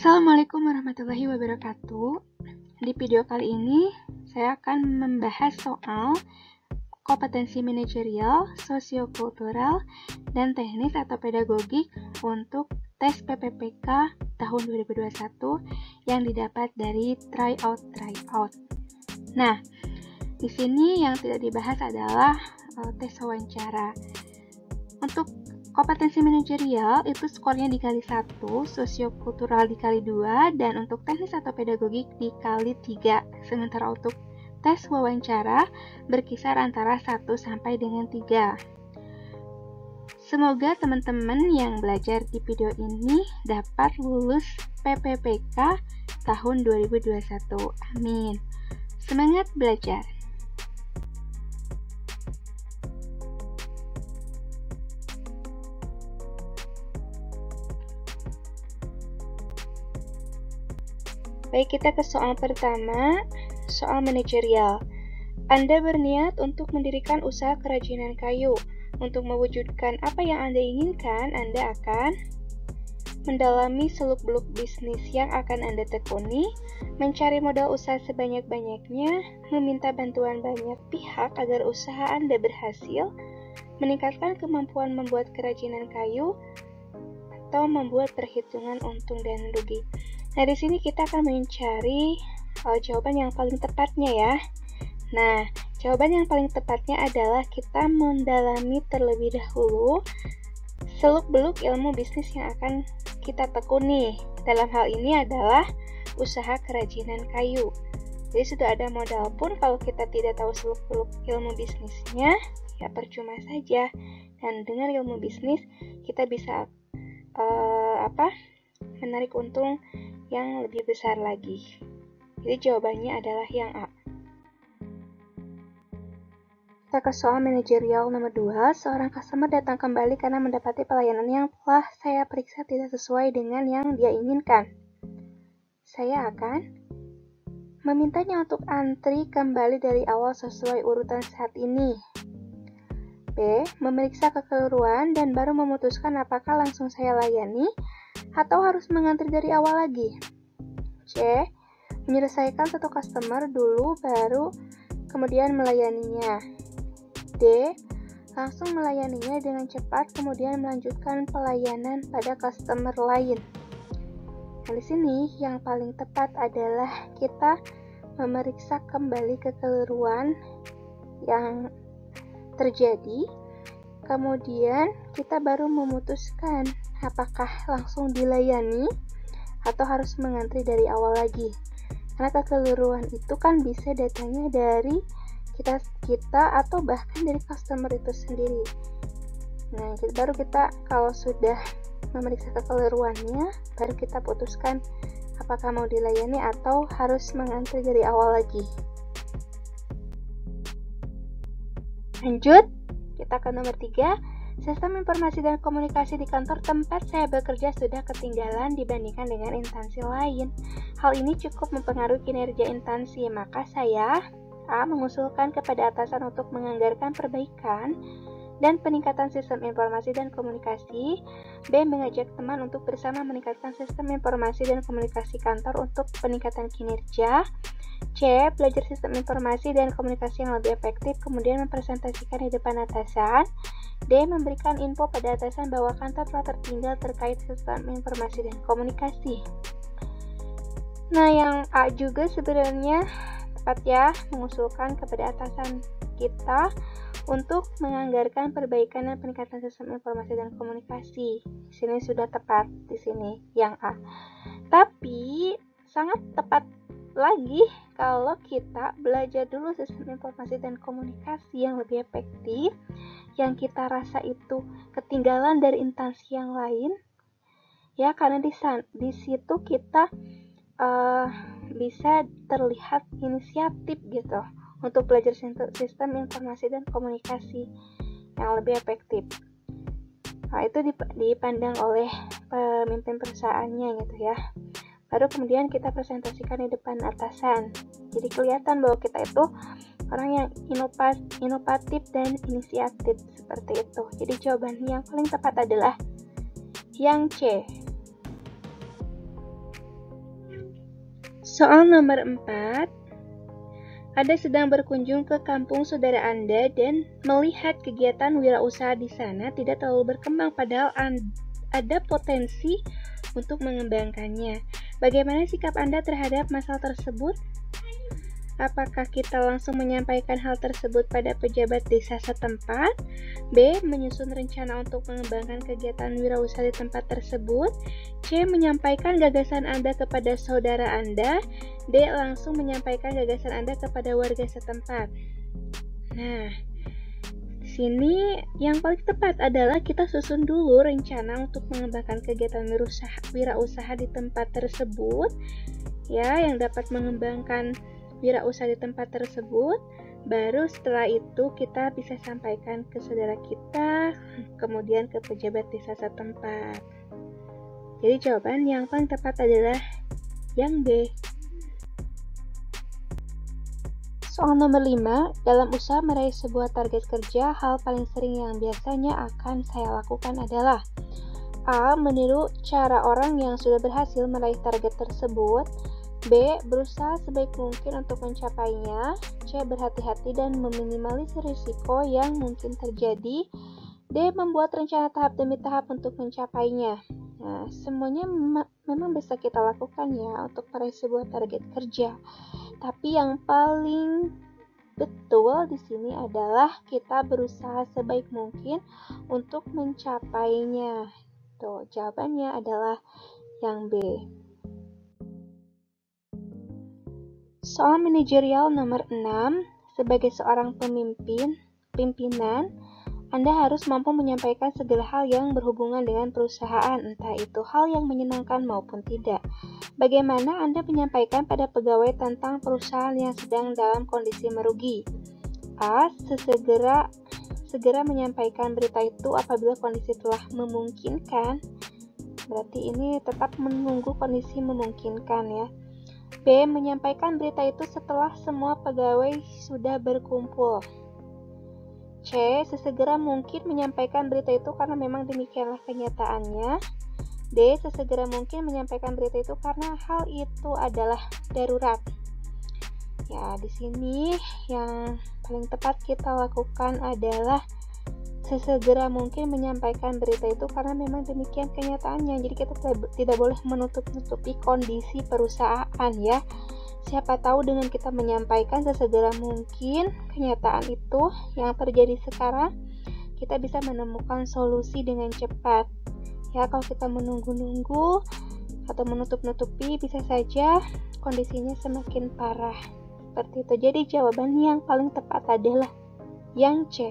Assalamualaikum warahmatullahi wabarakatuh. Di video kali ini, saya akan membahas soal kompetensi manajerial, sosiokultural, dan teknis atau pedagogik untuk tes PPPK tahun 2021 yang didapat dari tryout. Nah, di sini yang tidak dibahas adalah tes wawancara. Untuk kompetensi manajerial itu skornya dikali 1, sosiokultural dikali 2, dan untuk teknis atau pedagogik dikali 3. Sementara untuk tes wawancara berkisar antara 1 sampai dengan 3. Semoga teman-teman yang belajar di video ini dapat lulus PPPK tahun 2021. Amin. Semangat belajar! Baik, kita ke soal pertama, soal manajerial. Anda berniat untuk mendirikan usaha kerajinan kayu. Untuk mewujudkan apa yang Anda inginkan, Anda akan mendalami seluk-beluk bisnis yang akan Anda tekuni, mencari modal usaha sebanyak-banyaknya, meminta bantuan banyak pihak agar usaha Anda berhasil, meningkatkan kemampuan membuat kerajinan kayu, atau membuat perhitungan untung dan rugi. Nah, di sini kita akan mencari jawaban yang paling tepatnya ya. Nah, jawaban yang paling tepatnya adalah kita mendalami terlebih dahulu seluk-beluk ilmu bisnis yang akan kita tekuni. Dalam hal ini adalah usaha kerajinan kayu. Jadi sudah ada modal pun kalau kita tidak tahu seluk-beluk ilmu bisnisnya, ya percuma saja. Dan dengan ilmu bisnis kita bisa menarik untung yang lebih besar lagi. Jadi jawabannya adalah yang A. Kita ke soal manajerial nomor 2. Seorang customer datang kembali karena mendapati pelayanan yang telah saya periksa tidak sesuai dengan yang dia inginkan. Saya akan memintanya untuk antri kembali dari awal sesuai urutan saat ini. B. Memeriksa kekeliruan dan baru memutuskan apakah langsung saya layani atau harus mengantri dari awal lagi. C. Menyelesaikan satu customer dulu baru kemudian melayaninya. D. Langsung melayaninya dengan cepat kemudian melanjutkan pelayanan pada customer lain. Nah, di sini yang paling tepat adalah kita memeriksa kembali kekeliruan yang terjadi, kemudian kita baru memutuskan apakah langsung dilayani atau harus mengantri dari awal lagi. Karena kekeliruan itu kan bisa datangnya dari kita atau bahkan dari customer itu sendiri. Nah, baru kita kalau sudah memeriksa kekeliruannya, baru kita putuskan apakah mau dilayani atau harus mengantri dari awal lagi. Lanjut, kita ke nomor 3. Sistem informasi dan komunikasi di kantor tempat saya bekerja sudah ketinggalan dibandingkan dengan instansi lain. Hal ini cukup mempengaruhi kinerja instansi, maka saya A. mengusulkan kepada atasan untuk menganggarkan perbaikan dan peningkatan sistem informasi dan komunikasi. B. Mengajak teman untuk bersama meningkatkan sistem informasi dan komunikasi kantor untuk peningkatan kinerja. C. Belajar sistem informasi dan komunikasi yang lebih efektif, kemudian mempresentasikan di depan atasan. D. Memberikan info pada atasan bahwa kantor telah tertinggal terkait sistem informasi dan komunikasi. Nah, yang A juga sebenarnya tepat ya, mengusulkan kepada atasan kita untuk menganggarkan perbaikan dan peningkatan sistem informasi dan komunikasi. Di sini sudah tepat, di sini yang A. Tapi sangat tepat lagi kalau kita belajar dulu sistem informasi dan komunikasi yang lebih efektif, yang kita rasa itu ketinggalan dari instansi yang lain, ya, karena di situ kita bisa terlihat inisiatif gitu untuk belajar sistem informasi dan komunikasi yang lebih efektif. Nah, itu dipandang oleh pemimpin perusahaannya gitu ya. Baru kemudian kita presentasikan di depan atasan. Jadi kelihatan bahwa kita itu orang yang inovatif dan inisiatif seperti itu. Jadi jawaban yang paling tepat adalah yang C. Soal nomor 4. Anda sedang berkunjung ke kampung saudara Anda dan melihat kegiatan wirausaha di sana tidak terlalu berkembang padahal ada potensi untuk mengembangkannya. Bagaimana sikap Anda terhadap masalah tersebut? Apakah kita langsung menyampaikan hal tersebut pada pejabat desa setempat? B. Menyusun rencana untuk mengembangkan kegiatan wirausaha di tempat tersebut. C. Menyampaikan gagasan Anda kepada saudara Anda. D. Langsung menyampaikan gagasan Anda kepada warga setempat. Nah, di sini yang paling tepat adalah kita susun dulu rencana untuk mengembangkan kegiatan wirausaha di tempat tersebut, ya, yang dapat mengembangkan wirausaha di tempat tersebut. Baru setelah itu kita bisa sampaikan ke saudara kita, kemudian ke pejabat desa setempat. Jadi jawaban yang paling tepat adalah yang B. Soal nomor 5, dalam usaha meraih sebuah target kerja, hal paling sering yang biasanya akan saya lakukan adalah A. Meniru cara orang yang sudah berhasil meraih target tersebut. B. Berusaha sebaik mungkin untuk mencapainya. C. Berhati-hati dan meminimalisir risiko yang mungkin terjadi. D. Membuat rencana tahap demi tahap untuk mencapainya. Nah, semuanya memang bisa kita lakukan ya untuk meraih sebuah target kerja. Tapi yang paling betul di sini adalah kita berusaha sebaik mungkin untuk mencapainya. Tuh, jawabannya adalah yang B. Soal manajerial nomor 6, sebagai seorang pimpinan, Anda harus mampu menyampaikan segala hal yang berhubungan dengan perusahaan, entah itu hal yang menyenangkan maupun tidak. Bagaimana Anda menyampaikan pada pegawai tentang perusahaan yang sedang dalam kondisi merugi? A. Segera menyampaikan berita itu apabila kondisi telah memungkinkan. Berarti ini tetap menunggu kondisi memungkinkan ya. B. Menyampaikan berita itu setelah semua pegawai sudah berkumpul. C. Sesegera mungkin menyampaikan berita itu karena memang demikianlah kenyataannya. D. Sesegera mungkin menyampaikan berita itu karena hal itu adalah darurat. Ya, di sini yang paling tepat kita lakukan adalah sesegera mungkin menyampaikan berita itu karena memang demikian kenyataannya. Jadi kita tidak boleh menutup-nutupi kondisi perusahaan ya. Siapa tahu dengan kita menyampaikan sesegera mungkin kenyataan itu yang terjadi sekarang, kita bisa menemukan solusi dengan cepat. Ya, kalau kita menunggu-nunggu atau menutup-nutupi, bisa saja kondisinya semakin parah. Seperti itu. Jadi jawaban yang paling tepat adalah yang C.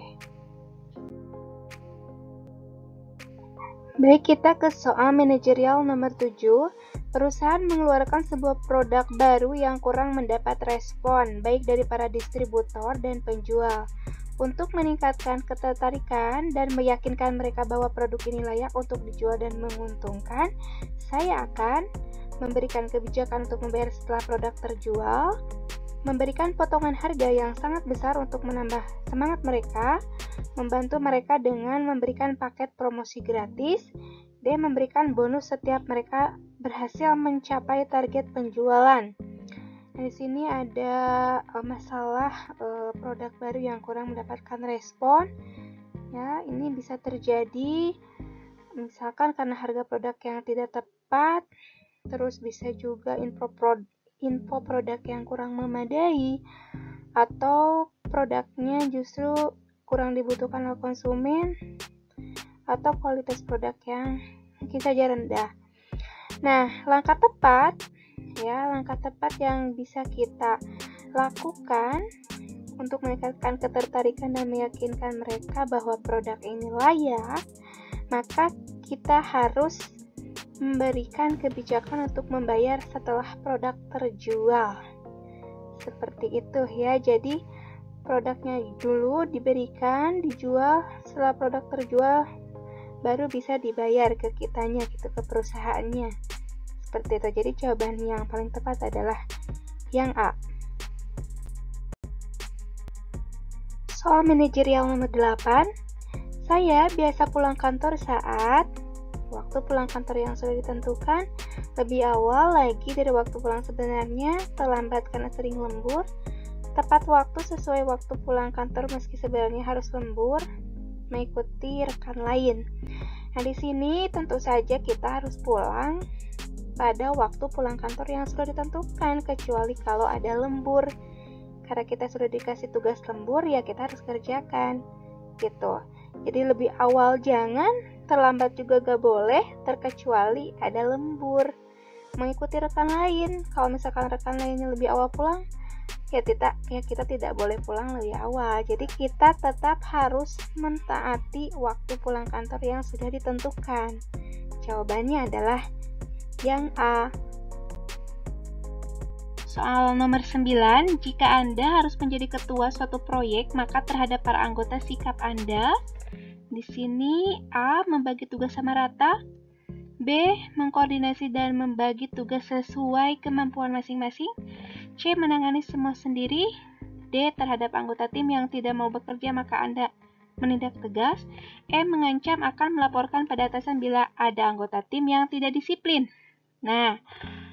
Baik, kita ke soal manajerial nomor 7. Perusahaan mengeluarkan sebuah produk baru yang kurang mendapat respon, baik dari para distributor dan penjual. Untuk meningkatkan ketertarikan dan meyakinkan mereka bahwa produk ini layak untuk dijual dan menguntungkan, saya akan memberikan kebijakan untuk membayar setelah produk terjual, memberikan potongan harga yang sangat besar untuk menambah semangat mereka, membantu mereka dengan memberikan paket promosi gratis, dan memberikan bonus setiap mereka berhasil mencapai target penjualan. Nah, di sini ada masalah produk baru yang kurang mendapatkan respon. Ya, ini bisa terjadi misalkan karena harga produk yang tidak tepat, terus bisa juga info produk yang kurang memadai, atau produknya justru kurang dibutuhkan oleh konsumen, atau kualitas produk yang mungkin saja rendah. Nah, langkah tepat yang bisa kita lakukan untuk meningkatkan ketertarikan dan meyakinkan mereka bahwa produk ini layak, maka kita harus memberikan kebijakan untuk membayar setelah produk terjual. Seperti itu ya. Jadi produknya dulu dijual, setelah produk terjual baru bisa dibayar ke kitanya gitu, ke perusahaannya. Seperti itu. Jadi jawaban yang paling tepat adalah yang A. Soal manajerial nomor 8. Saya biasa pulang kantor saat waktu pulang kantor yang sudah ditentukan, lebih awal lagi dari waktu pulang sebenarnya, terlambat karena sering lembur, tepat waktu sesuai waktu pulang kantor meski sebenarnya harus lembur, mengikuti rekan lain. Nah, di sini tentu saja kita harus pulang pada waktu pulang kantor yang sudah ditentukan, kecuali kalau ada lembur. Karena kita sudah dikasih tugas lembur, ya kita harus kerjakan, gitu. Jadi lebih awal jangan, terlambat juga gak boleh, terkecuali ada lembur. Mengikuti rekan lain, kalau misalkan rekan lainnya lebih awal pulang, ya kita tidak boleh pulang lebih awal. Jadi kita tetap harus mentaati waktu pulang kantor yang sudah ditentukan. Jawabannya adalah yang A. Soal nomor 9, jika Anda harus menjadi ketua suatu proyek, maka terhadap para anggota sikap Anda. Di sini A. Membagi tugas sama rata, B. Mengkoordinasi dan membagi tugas sesuai kemampuan masing-masing, C. Menangani semua sendiri, D. Terhadap anggota tim yang tidak mau bekerja maka Anda menindak tegas, E. Mengancam akan melaporkan pada atasan bila ada anggota tim yang tidak disiplin. Nah,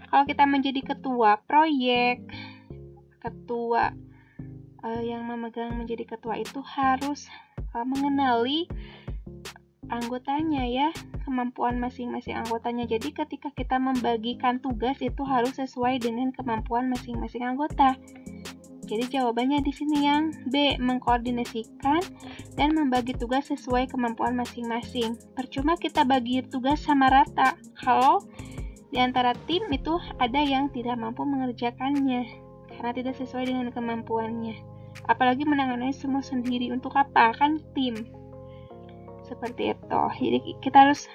kalau kita menjadi ketua proyek, ketua yang memegang menjadi ketua itu harus mengenali anggotanya ya, kemampuan masing-masing anggotanya. Jadi ketika kita membagikan tugas itu harus sesuai dengan kemampuan masing-masing anggota. Jadi jawabannya di sini yang B, mengkoordinasikan dan membagi tugas sesuai kemampuan masing-masing. Percuma kita bagi tugas sama rata kalau di antara tim itu ada yang tidak mampu mengerjakannya karena tidak sesuai dengan kemampuannya. Apalagi menangani semua sendiri, untuk apa? Kan tim. Seperti itu. Jadi kita harus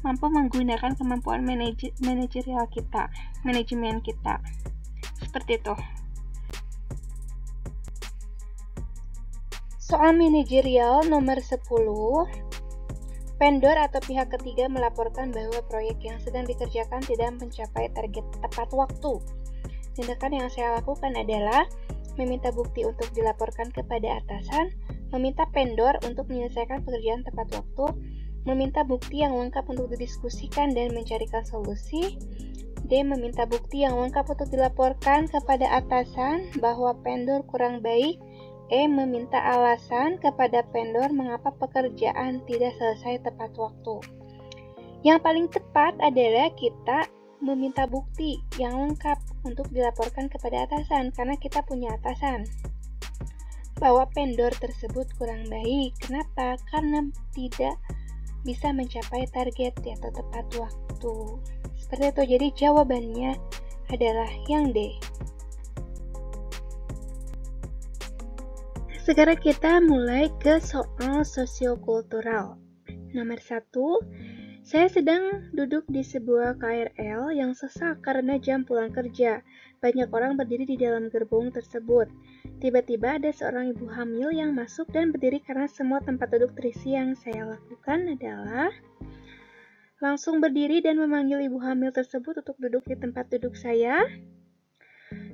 mampu menggunakan kemampuan manajerial kita, manajemen kita. Seperti itu. Soal manajerial nomor 10. Vendor atau pihak ketiga melaporkan bahwa proyek yang sedang dikerjakan tidak mencapai target tepat waktu. Tindakan yang saya lakukan adalah meminta bukti untuk dilaporkan kepada atasan, meminta vendor untuk menyelesaikan pekerjaan tepat waktu, meminta bukti yang lengkap untuk didiskusikan dan mencarikan solusi, D. Meminta bukti yang lengkap untuk dilaporkan kepada atasan bahwa vendor kurang baik, E. Meminta alasan kepada vendor mengapa pekerjaan tidak selesai tepat waktu. Yang paling tepat adalah kita meminta bukti yang lengkap untuk dilaporkan kepada atasan, karena kita punya atasan bahwa vendor tersebut kurang baik. Kenapa? Karena tidak bisa mencapai target atau tepat waktu. Seperti itu. Jadi jawabannya adalah yang D. Sekarang kita mulai ke soal sosiokultural. Nomor 1, saya sedang duduk di sebuah KRL yang sesak karena jam pulang kerja. Banyak orang berdiri di dalam gerbong tersebut. Tiba-tiba ada seorang ibu hamil yang masuk dan berdiri karena semua tempat duduk terisi. Yang saya lakukan adalah langsung berdiri dan memanggil ibu hamil tersebut untuk duduk di tempat duduk saya.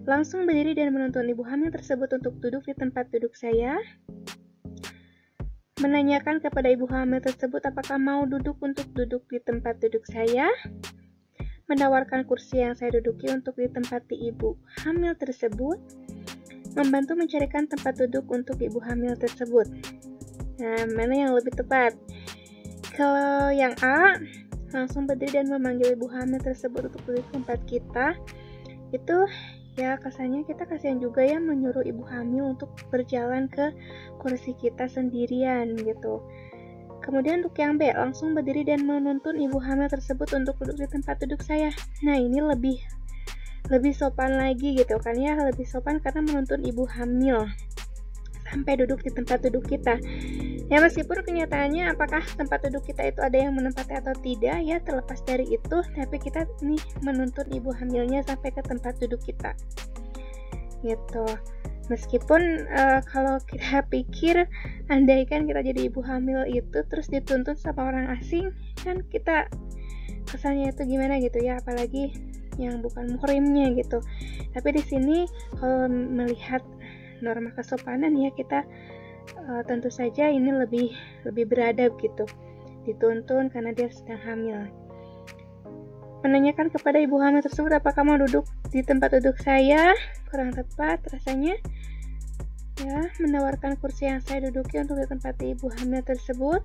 Langsung berdiri dan menuntun ibu hamil tersebut untuk duduk di tempat duduk saya. Menanyakan kepada ibu hamil tersebut apakah mau duduk untuk duduk di tempat duduk saya. Menawarkan kursi yang saya duduki untuk ditempati ibu hamil tersebut. Membantu mencarikan tempat duduk untuk ibu hamil tersebut. Nah, mana yang lebih tepat? Kalau yang A, langsung berdiri dan memanggil ibu hamil tersebut untuk duduk di tempat kita, itu ya kesannya kita kasihan juga ya menyuruh ibu hamil untuk berjalan ke kursi kita sendirian gitu. Kemudian untuk yang B, langsung berdiri dan menuntun ibu hamil tersebut untuk duduk di tempat duduk saya. Nah, ini lebih sopan lagi gitu kan ya, lebih sopan karena menuntun ibu hamil sampai duduk di tempat duduk kita. Ya meskipun kenyataannya apakah tempat duduk kita itu ada yang menempati atau tidak ya, terlepas dari itu, tapi kita nih menuntun ibu hamilnya sampai ke tempat duduk kita gitu. Meskipun kalau kita pikir andaikan kita jadi ibu hamil itu terus dituntun sama orang asing, kan kita kesannya itu gimana gitu ya, apalagi yang bukan muhrimnya gitu. Tapi di sini kalau melihat norma kesopanan ya, kita tentu saja ini lebih beradab gitu. dituntun karena dia sedang hamil. Menanyakan kepada ibu hamil tersebut, apakah mau duduk di tempat duduk saya? Kurang tepat rasanya. Ya, menawarkan kursi yang saya duduki untuk ditempati ibu hamil tersebut.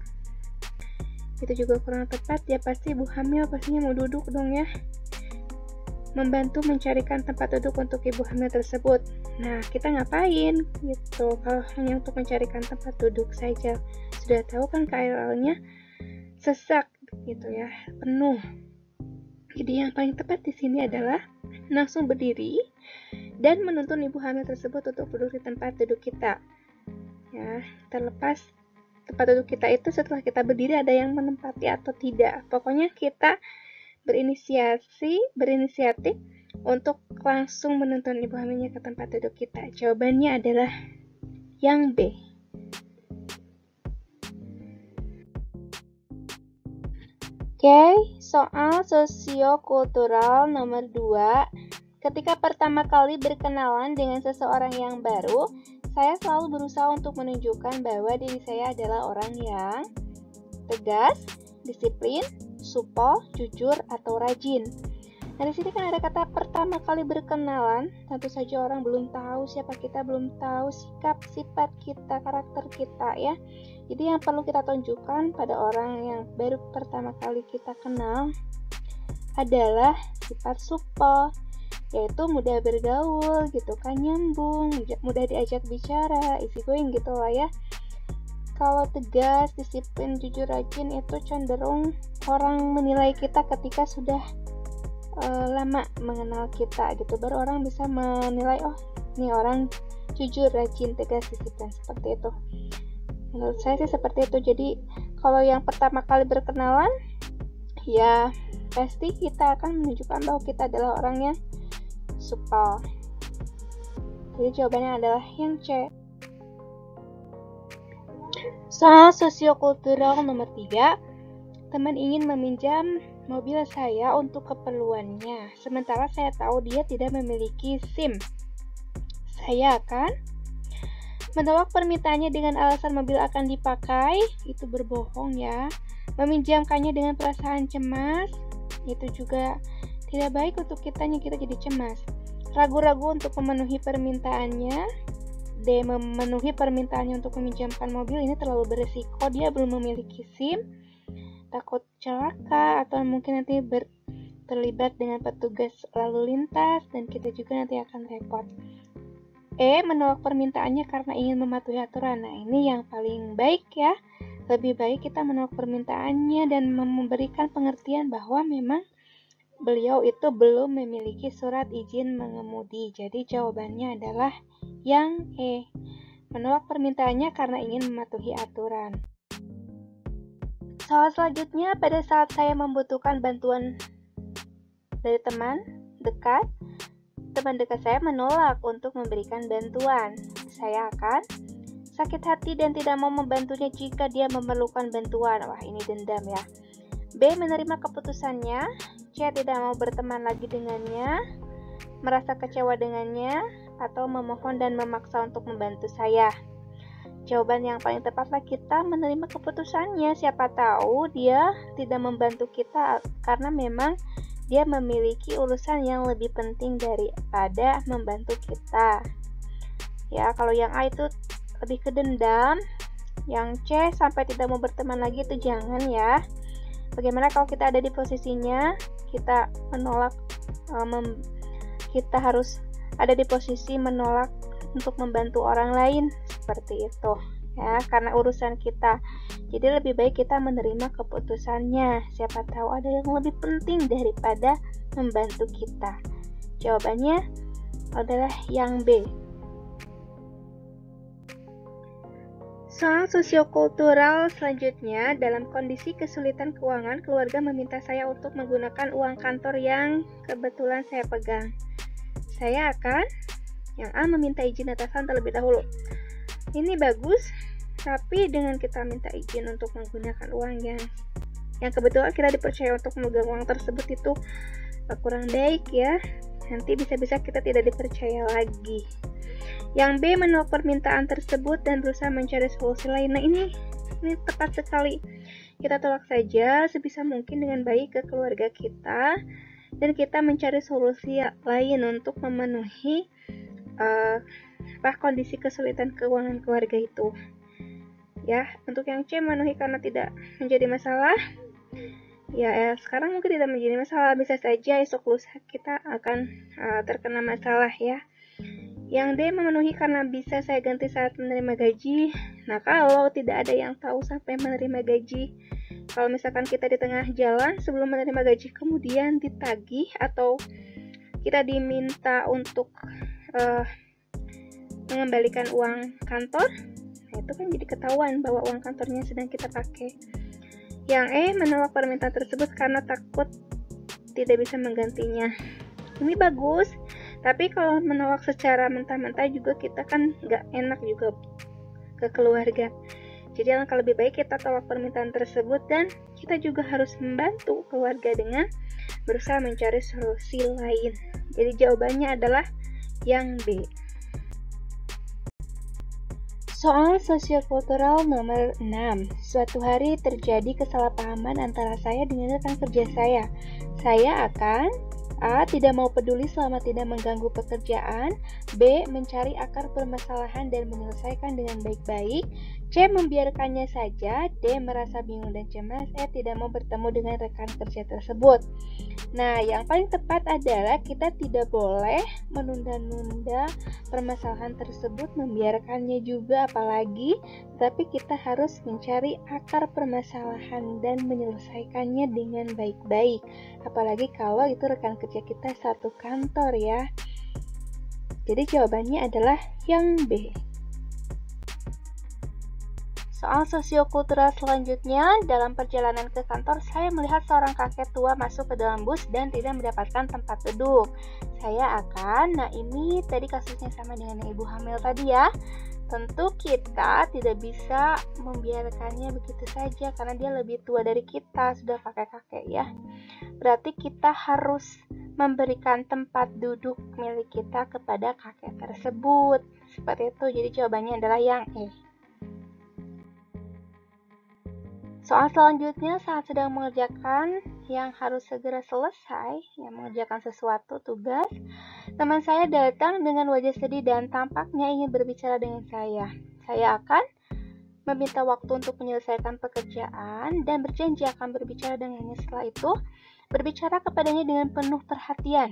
Itu juga kurang tepat. Ya pasti ibu hamil pastinya mau duduk dong ya. Membantu mencarikan tempat duduk untuk ibu hamil tersebut. Nah, kita ngapain gitu kalau hanya untuk mencarikan tempat duduk saja? Sudah tahu kan KRL-nya sesak gitu ya, penuh. Jadi yang paling tepat di sini adalah langsung berdiri dan menuntun ibu hamil tersebut untuk duduk di tempat duduk kita. Ya, terlepas tempat duduk kita itu setelah kita berdiri ada yang menempati atau tidak. Pokoknya kita berinisiatif untuk langsung menuntun ibu hamilnya ke tempat duduk kita. Jawabannya adalah yang B. Oke, soal sosiokultural nomor 2. Ketika pertama kali berkenalan dengan seseorang yang baru, saya selalu berusaha untuk menunjukkan bahwa diri saya adalah orang yang tegas, disiplin, supel, jujur, atau rajin. Nah, di sini kan ada kata pertama kali berkenalan. Tentu saja orang belum tahu siapa kita, belum tahu sikap, sifat kita, karakter kita ya. Jadi yang perlu kita tunjukkan pada orang yang baru pertama kali kita kenal adalah sifat supel, yaitu mudah bergaul gitu kan, nyambung, mudah diajak bicara, easy going gitu lah ya. Kalau tegas, disiplin, jujur, rajin itu cenderung orang menilai kita ketika sudah lama mengenal kita gitu, baru orang bisa menilai, oh ini orang jujur, rajin, tegas, disiplin, seperti itu. Menurut saya sih seperti itu. Jadi kalau yang pertama kali berkenalan, ya pasti kita akan menunjukkan bahwa kita adalah orang yang supel. Jadi jawabannya adalah yang C. Soal sosiokultural nomor 3. Teman ingin meminjam mobil saya untuk keperluannya, sementara saya tahu dia tidak memiliki SIM. Saya akan menolak permintaannya dengan alasan mobil akan dipakai, itu berbohong ya. Meminjamkannya dengan perasaan cemas, itu juga tidak baik untuk kitanya, kita jadi cemas. Ragu-ragu untuk memenuhi permintaannya. D. Memenuhi permintaannya untuk meminjamkan mobil, ini terlalu beresiko, dia belum memiliki SIM, takut celaka, atau mungkin nanti terlibat dengan petugas lalu lintas, dan kita juga nanti akan repot. E. Menolak permintaannya karena ingin mematuhi aturan. Nah, ini yang paling baik ya. Lebih baik kita menolak permintaannya dan memberikan pengertian bahwa memang beliau itu belum memiliki surat izin mengemudi. Jadi jawabannya adalah yang E. Menolak permintaannya karena ingin mematuhi aturan. Soal selanjutnya, pada saat saya membutuhkan bantuan dari teman dekat saya menolak untuk memberikan bantuan. Saya akan sakit hati dan tidak mau membantunya jika dia memerlukan bantuan. Wah, ini dendam ya. B. Menerima keputusannya. C. Tidak mau berteman lagi dengannya, merasa kecewa dengannya, atau memohon dan memaksa untuk membantu saya. Jawaban yang paling tepatlah kita menerima keputusannya. Siapa tahu dia tidak membantu kita karena memang dia memiliki urusan yang lebih penting daripada membantu kita. Ya, kalau yang A itu lebih ke dendam, yang C sampai tidak mau berteman lagi itu jangan ya. Bagaimana kalau kita ada di posisinya, kita menolak, kita harus ada di posisi menolak untuk membantu orang lain, seperti itu ya, karena urusan kita. Jadi lebih baik kita menerima keputusannya. Siapa tahu ada yang lebih penting daripada membantu kita. Jawabannya adalah yang B. Soal sosiokultural selanjutnya, dalam kondisi kesulitan keuangan, keluarga meminta saya untuk menggunakan uang kantor yang kebetulan saya pegang. Saya akan yang A, meminta izin atasan terlebih dahulu. Ini bagus, tapi dengan kita minta izin untuk menggunakan uang yang kebetulan kita dipercaya untuk memegang uang tersebut itu kurang baik ya. Nanti bisa-bisa kita tidak dipercaya lagi. Yang B, menolak permintaan tersebut dan berusaha mencari solusi lain. Nah, ini tepat sekali. kita tolak saja sebisa mungkin dengan baik ke keluarga kita, dan kita mencari solusi lain untuk memenuhi kondisi kesulitan keuangan keluarga itu. Ya, untuk yang C, memenuhi karena tidak menjadi masalah. Ya, sekarang mungkin tidak menjadi masalah, bisa saja esok lusa kita akan terkena masalah ya. Yang D, memenuhi karena bisa saya ganti saat menerima gaji. Nah, kalau tidak ada yang tahu sampai menerima gaji, kalau misalkan kita di tengah jalan sebelum menerima gaji kemudian ditagih atau kita diminta untuk mengembalikan uang kantor, nah itu kan jadi ketahuan bahwa uang kantornya sedang kita pakai. Yang E, menolak permintaan tersebut karena takut tidak bisa menggantinya. Ini bagus, tapi kalau menolak secara mentah-mentah juga kita kan nggak enak juga ke keluarga. Jadi alangkah lebih baik kita tolak permintaan tersebut, dan kita juga harus membantu keluarga dengan berusaha mencari solusi lain. Jadi jawabannya adalah yang B. Soal sosiokultural nomor 6. Suatu hari terjadi kesalahpahaman antara saya dengan rekan kerja saya. Saya akan A. Tidak mau peduli selama tidak mengganggu pekerjaan. B. Mencari akar permasalahan dan menyelesaikan dengan baik-baik. C. Membiarkannya saja. D. Merasa bingung dan cemas. E. Tidak mau bertemu dengan rekan kerja tersebut. Nah, yang paling tepat adalah kita tidak boleh menunda-nunda permasalahan tersebut, membiarkannya juga apalagi, tapi kita harus mencari akar permasalahan dan menyelesaikannya dengan baik-baik. Apalagi kalau itu rekan kerja kita satu kantor ya. Jadi jawabannya adalah yang B. Soal sosiokultural selanjutnya, dalam perjalanan ke kantor, saya melihat seorang kakek tua masuk ke dalam bus dan tidak mendapatkan tempat duduk. Saya akan, nah ini tadi kasusnya sama dengan ibu hamil tadi ya. Tentu kita tidak bisa membiarkannya begitu saja karena dia lebih tua dari kita, sudah kakek-kakek ya. Berarti kita harus memberikan tempat duduk milik kita kepada kakek tersebut. Seperti itu, jadi jawabannya adalah yang E. Soal selanjutnya, saat sedang mengerjakan yang harus segera selesai, yang mengerjakan sesuatu tugas, teman saya datang dengan wajah sedih dan tampaknya ingin berbicara dengan saya. Saya akan meminta waktu untuk menyelesaikan pekerjaan dan berjanji akan berbicara dengannya. Setelah itu, berbicara kepadanya dengan penuh perhatian.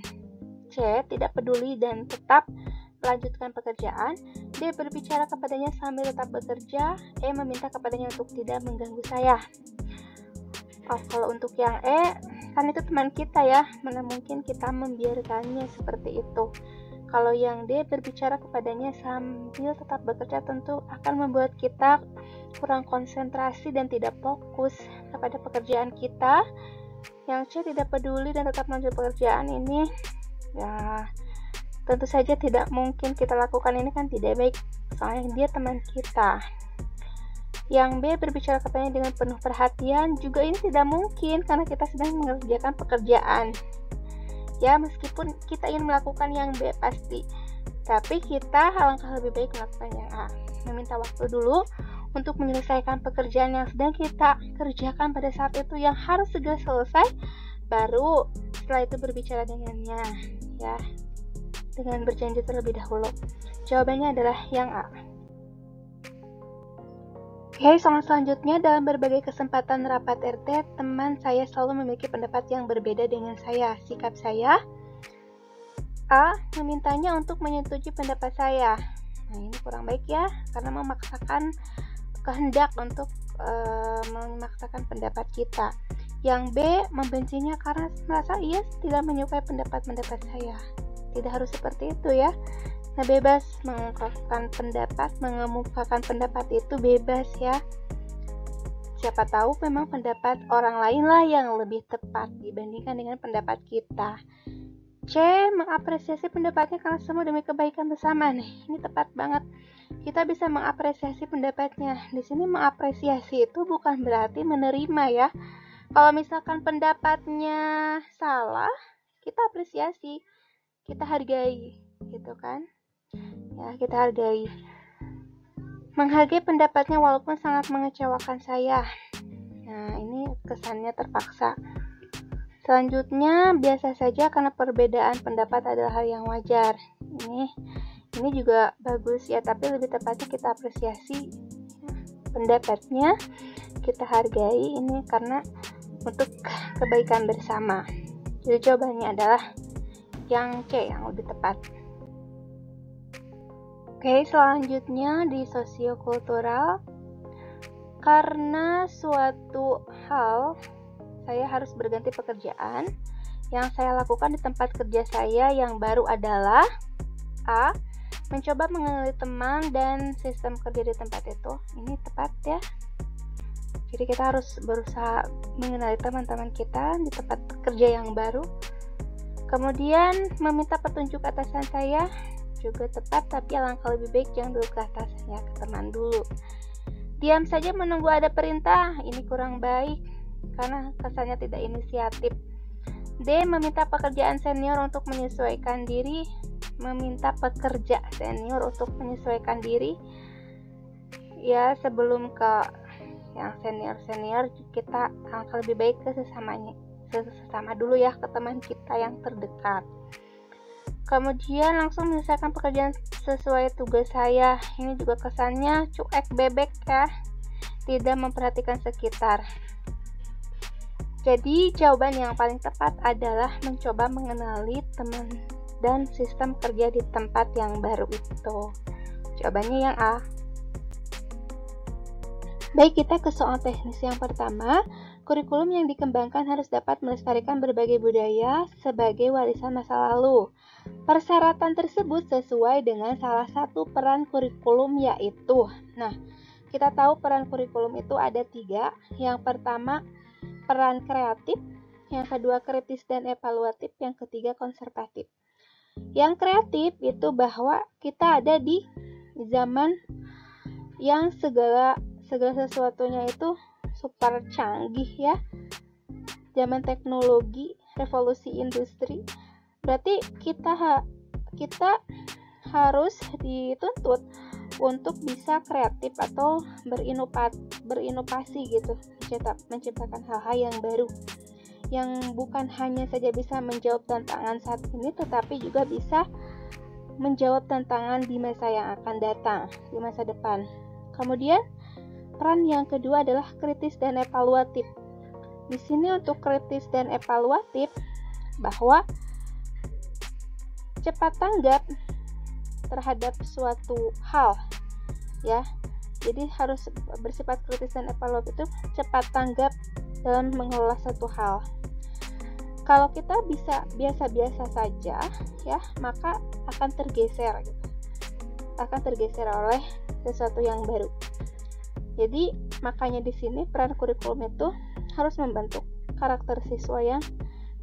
C. Tidak peduli dan tetap melanjutkan pekerjaan. D. Berbicara kepadanya sambil tetap bekerja. E. Meminta kepadanya untuk tidak mengganggu saya. Kalau untuk yang E, kan itu teman kita ya, mana mungkin kita membiarkannya seperti itu. Kalau yang D, berbicara kepadanya sambil tetap bekerja, tentu akan membuat kita kurang konsentrasi dan tidak fokus kepada pekerjaan kita. Yang C, tidak peduli dan tetap melanjutkan pekerjaan, ini ya tentu saja tidak mungkin kita lakukan, ini kan tidak baik, soalnya dia teman kita. Yang B, berbicara kepadanya dengan penuh perhatian, juga ini tidak mungkin karena kita sedang mengerjakan pekerjaan. Ya, meskipun kita ingin melakukan yang B pasti, tapi kita alangkah lebih baik melakukan yang A. Meminta waktu dulu untuk menyelesaikan pekerjaan yang sedang kita kerjakan pada saat itu yang harus segera selesai, baru setelah itu berbicara dengannya ya, dengan berjanji terlebih dahulu. Jawabannya adalah yang A. Oke, soal selanjutnya, dalam berbagai kesempatan rapat RT, teman saya selalu memiliki pendapat yang berbeda dengan saya. Sikap saya, A. Memintanya untuk menyetujui pendapat saya. Nah, ini kurang baik ya, karena memaksakan kehendak untuk memaksakan pendapat kita. Yang B. Membencinya karena merasa ia tidak menyukai pendapat-pendapat saya. Tidak harus seperti itu ya. Nah, bebas mengungkapkan pendapat, mengemukakan pendapat itu bebas ya. Siapa tahu memang pendapat orang lain lah yang lebih tepat dibandingkan dengan pendapat kita. C. Mengapresiasi pendapatnya karena semua demi kebaikan bersama. Nih, ini tepat banget. Kita bisa mengapresiasi pendapatnya. Di sini mengapresiasi itu bukan berarti menerima ya. Kalau misalkan pendapatnya salah, kita apresiasi, kita hargai, gitu kan? Ya, kita hargai. Menghargai pendapatnya walaupun sangat mengecewakan saya. Nah, ini kesannya terpaksa. Selanjutnya, biasa saja karena perbedaan pendapat adalah hal yang wajar. Ini juga bagus ya, tapi lebih tepatnya kita apresiasi pendapatnya, kita hargai ini karena untuk kebaikan bersama. Jadi jawabannya adalah yang C yang lebih tepat. Oke, selanjutnya di sosiokultural, karena suatu hal saya harus berganti pekerjaan, yang saya lakukan di tempat kerja saya yang baru adalah A. Mencoba mengenali teman dan sistem kerja di tempat itu. Ini tepat ya. Jadi kita harus berusaha mengenali teman-teman kita di tempat kerja yang baru. Kemudian meminta petunjuk atasan saya juga tepat, tapi alangkah lebih baik jangan dulu ke atasan ya, ke teman dulu. Diam saja menunggu ada perintah, ini kurang baik karena kesannya tidak inisiatif. D. Meminta pekerjaan senior untuk menyesuaikan diri. Meminta pekerja senior untuk menyesuaikan diri. Ya, sebelum ke yang senior-senior, kita alangkah lebih baik ke sesama dulu ya, ke teman kita yang terdekat. Kemudian langsung menyelesaikan pekerjaan sesuai tugas saya. Ini juga kesannya cuek bebek ya, tidak memperhatikan sekitar. Jadi jawaban yang paling tepat adalah mencoba mengenali teman dan sistem kerja di tempat yang baru itu. Jawabannya yang A. Baik, kita ke soal teknis yang pertama. Kurikulum yang dikembangkan harus dapat melestarikan berbagai budaya sebagai warisan masa lalu. Persyaratan tersebut sesuai dengan salah satu peran kurikulum, yaitu, nah, kita tahu peran kurikulum itu ada 3. Yang pertama, peran kreatif, yang kedua kritis dan evaluatif, yang ketiga konservatif. Yang kreatif itu bahwa kita ada di zaman yang segala sesuatunya itu super canggih ya, zaman teknologi, revolusi industri. Berarti kita harus dituntut untuk bisa kreatif atau berinovasi gitu, menciptakan hal-hal yang baru, yang bukan hanya saja bisa menjawab tantangan saat ini, tetapi juga bisa menjawab tantangan di masa yang akan datang, di masa depan. Kemudian peran yang kedua adalah kritis dan evaluatif. Di sini untuk kritis dan evaluatif bahwa cepat tanggap terhadap suatu hal ya. Jadi harus bersifat kritis dan evaluatif itu cepat tanggap dalam mengelola satu hal. Kalau kita bisa biasa-biasa saja ya, maka akan tergeser gitu. Akan tergeser oleh sesuatu yang baru. Jadi makanya di sini peran kurikulum itu harus membentuk karakter siswa yang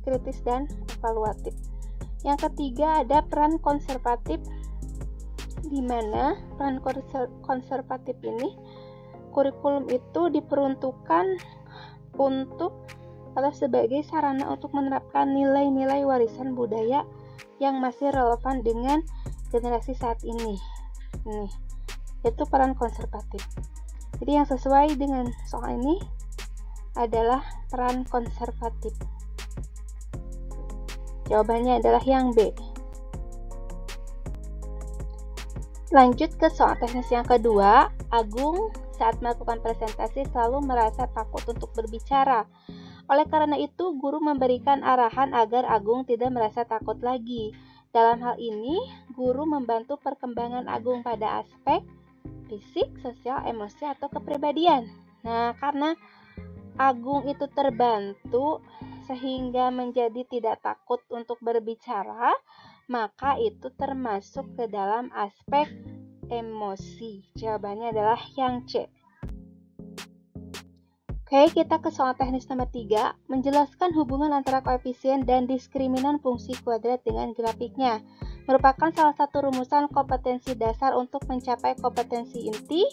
kritis dan evaluatif. Yang ketiga ada peran konservatif, di mana peran konservatif ini kurikulum itu diperuntukkan untuk atau sebagai sarana untuk menerapkan nilai-nilai warisan budaya yang masih relevan dengan generasi saat ini. Itu peran konservatif. Jadi yang sesuai dengan soal ini adalah peran konservatif. Jawabannya adalah yang B. Lanjut ke soal teknis yang kedua. Agung saat melakukan presentasi selalu merasa takut untuk berbicara. Oleh karena itu, guru memberikan arahan agar Agung tidak merasa takut lagi. Dalam hal ini, guru membantu perkembangan Agung pada aspek fisik, sosial, emosi, atau kepribadian. Nah, karena Agung itu terbantu sehingga menjadi tidak takut untuk berbicara, maka itu termasuk ke dalam aspek emosi. Jawabannya adalah yang C. Oke, kita ke soal teknis nomor 3. Menjelaskan hubungan antara koefisien dan diskriminan fungsi kuadrat dengan grafiknya. Merupakan salah satu rumusan kompetensi dasar untuk mencapai kompetensi inti.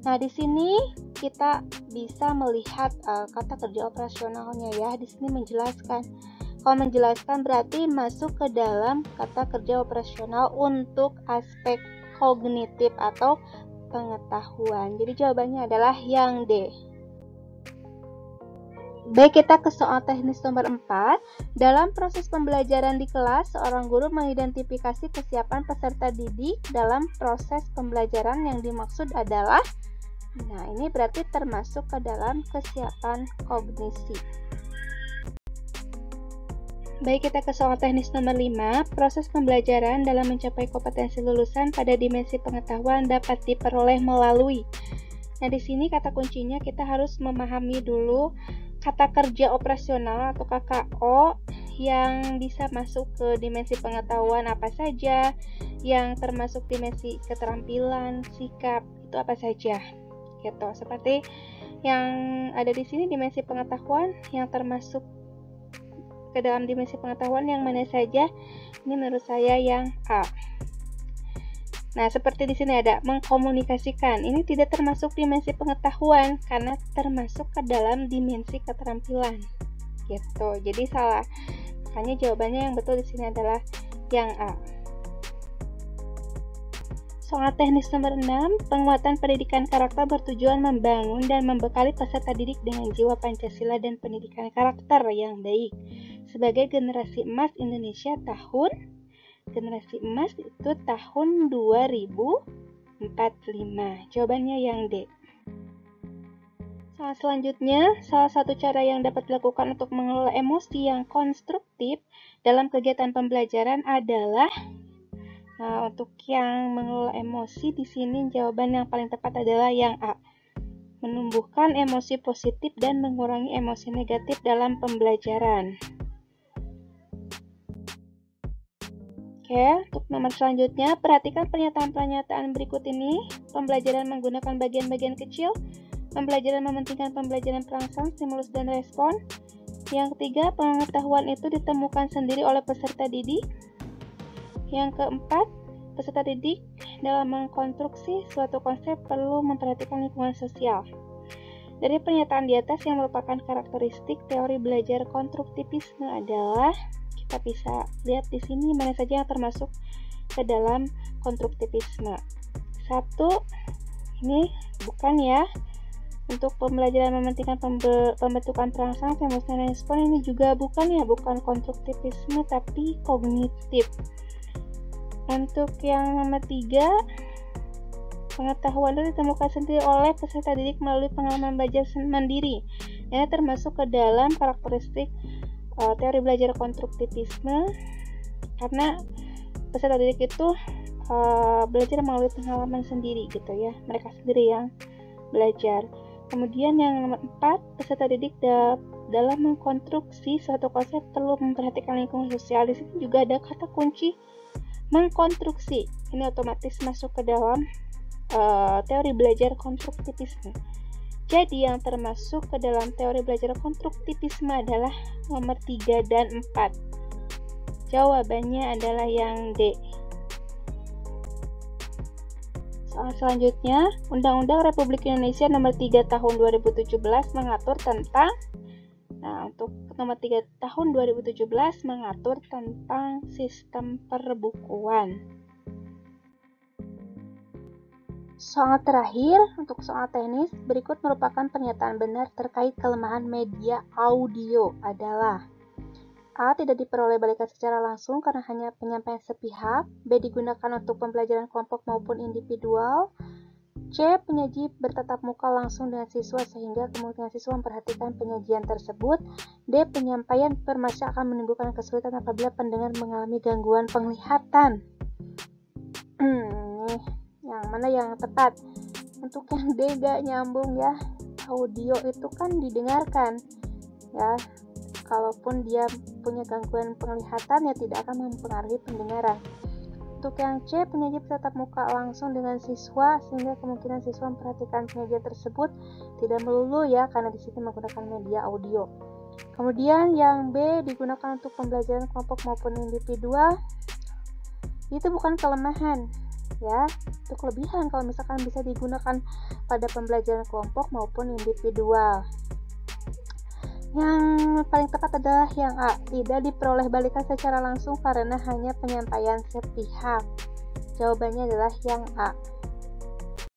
Nah, di sini kita bisa melihat kata kerja operasionalnya ya. Di sini menjelaskan. Kalau menjelaskan berarti masuk ke dalam kata kerja operasional untuk aspek kognitif atau pengetahuan. Jadi jawabannya adalah yang D. Baik, kita ke soal teknis nomor 4. Dalam proses pembelajaran di kelas, seorang guru mengidentifikasi kesiapan peserta didik dalam proses pembelajaran yang dimaksud adalah, nah ini berarti termasuk ke dalam kesiapan kognisi. Baik, kita ke soal teknis nomor 5. Proses pembelajaran dalam mencapai kompetensi lulusan pada dimensi pengetahuan dapat diperoleh melalui. Nah, di sini kata kuncinya kita harus memahami dulu kata kerja operasional atau KKO yang bisa masuk ke dimensi pengetahuan apa saja, yang termasuk dimensi keterampilan, sikap, itu apa saja. Gitu. Seperti yang ada di sini dimensi pengetahuan yang termasuk ke dalam dimensi pengetahuan yang mana saja? Ini menurut saya yang A. Nah, seperti di sini ada mengkomunikasikan. Ini tidak termasuk dimensi pengetahuan karena termasuk ke dalam dimensi keterampilan. Gitu. Jadi salah. Makanya jawabannya yang betul di sini adalah yang A. Soal teknis nomor 6, penguatan pendidikan karakter bertujuan membangun dan membekali peserta didik dengan jiwa Pancasila dan pendidikan karakter yang baik. Sebagai generasi emas Indonesia generasi emas itu tahun 2045. Jawabannya yang D. Soal selanjutnya, salah satu cara yang dapat dilakukan untuk mengelola emosi yang konstruktif dalam kegiatan pembelajaran adalah, nah, untuk yang mengelola emosi di sini jawaban yang paling tepat adalah yang A. Menumbuhkan emosi positif dan mengurangi emosi negatif dalam pembelajaran. Oke, untuk nomor selanjutnya, perhatikan pernyataan-pernyataan berikut ini. Pembelajaran menggunakan bagian-bagian kecil. Pembelajaran mementingkan pembelajaran perangsang, stimulus, dan respon. Yang ketiga, pengetahuan itu ditemukan sendiri oleh peserta didik. Yang keempat, peserta didik dalam mengkonstruksi suatu konsep perlu memperhatikan lingkungan sosial. Dari pernyataan di atas yang merupakan karakteristik teori belajar konstruktivisme adalah, kita bisa lihat di sini mana saja yang termasuk ke dalam konstruktivisme. 1, ini bukan ya. Untuk pembelajaran mementingkan pembentukan perangsang, stimulus, dan respon, ini juga bukan ya, bukan konstruktivisme tapi kognitif. Untuk yang nomor 3, pengetahuan itu ditemukan sendiri oleh peserta didik melalui pengalaman belajar mandiri. Ini termasuk ke dalam karakteristik teori belajar konstruktivisme karena peserta didik itu belajar melalui pengalaman sendiri gitu ya, mereka sendiri yang belajar. Kemudian yang nomor 4, peserta didik dalam mengkonstruksi suatu konsep perlu memperhatikan lingkungan sosial. Di sini juga ada kata kunci mengkonstruksi. Ini otomatis masuk ke dalam teori belajar konstruktivisme. Jadi yang termasuk ke dalam teori belajar konstruktivisme adalah nomor 3 dan 4. Jawabannya adalah yang D. Soal selanjutnya, Undang-Undang Republik Indonesia nomor 3 tahun 2017 mengatur tentang, nah untuk nomor 3 tahun 2017 mengatur tentang sistem perbukuan. Soal terakhir, untuk soal teknis, berikut merupakan pernyataan benar terkait kelemahan media audio adalah: A. Tidak diperoleh balikan secara langsung karena hanya penyampaian sepihak. B. Digunakan untuk pembelajaran kelompok maupun individual. C. Penyaji bertatap muka langsung dengan siswa sehingga kemungkinan siswa memperhatikan penyajian tersebut. D. Penyampaian informasi akan menimbulkan kesulitan apabila pendengar mengalami gangguan penglihatan. Yang mana yang tepat? Untuk yang D gak nyambung ya. Audio itu kan didengarkan ya. Kalaupun dia punya gangguan penglihatan ya tidak akan mempengaruhi pendengaran. Untuk yang C, penyaji bertatap muka langsung dengan siswa sehingga kemungkinan siswa memperhatikan penyajian tersebut tidak melulu ya karena di sini menggunakan media audio. Kemudian yang B, digunakan untuk pembelajaran kelompok maupun individual. Itu bukan kelemahan ya, itu kelebihan kalau misalkan bisa digunakan pada pembelajaran kelompok maupun individual. Yang paling tepat adalah yang A, tidak diperoleh balikan secara langsung karena hanya penyampaian sepihak. Jawabannya adalah yang A.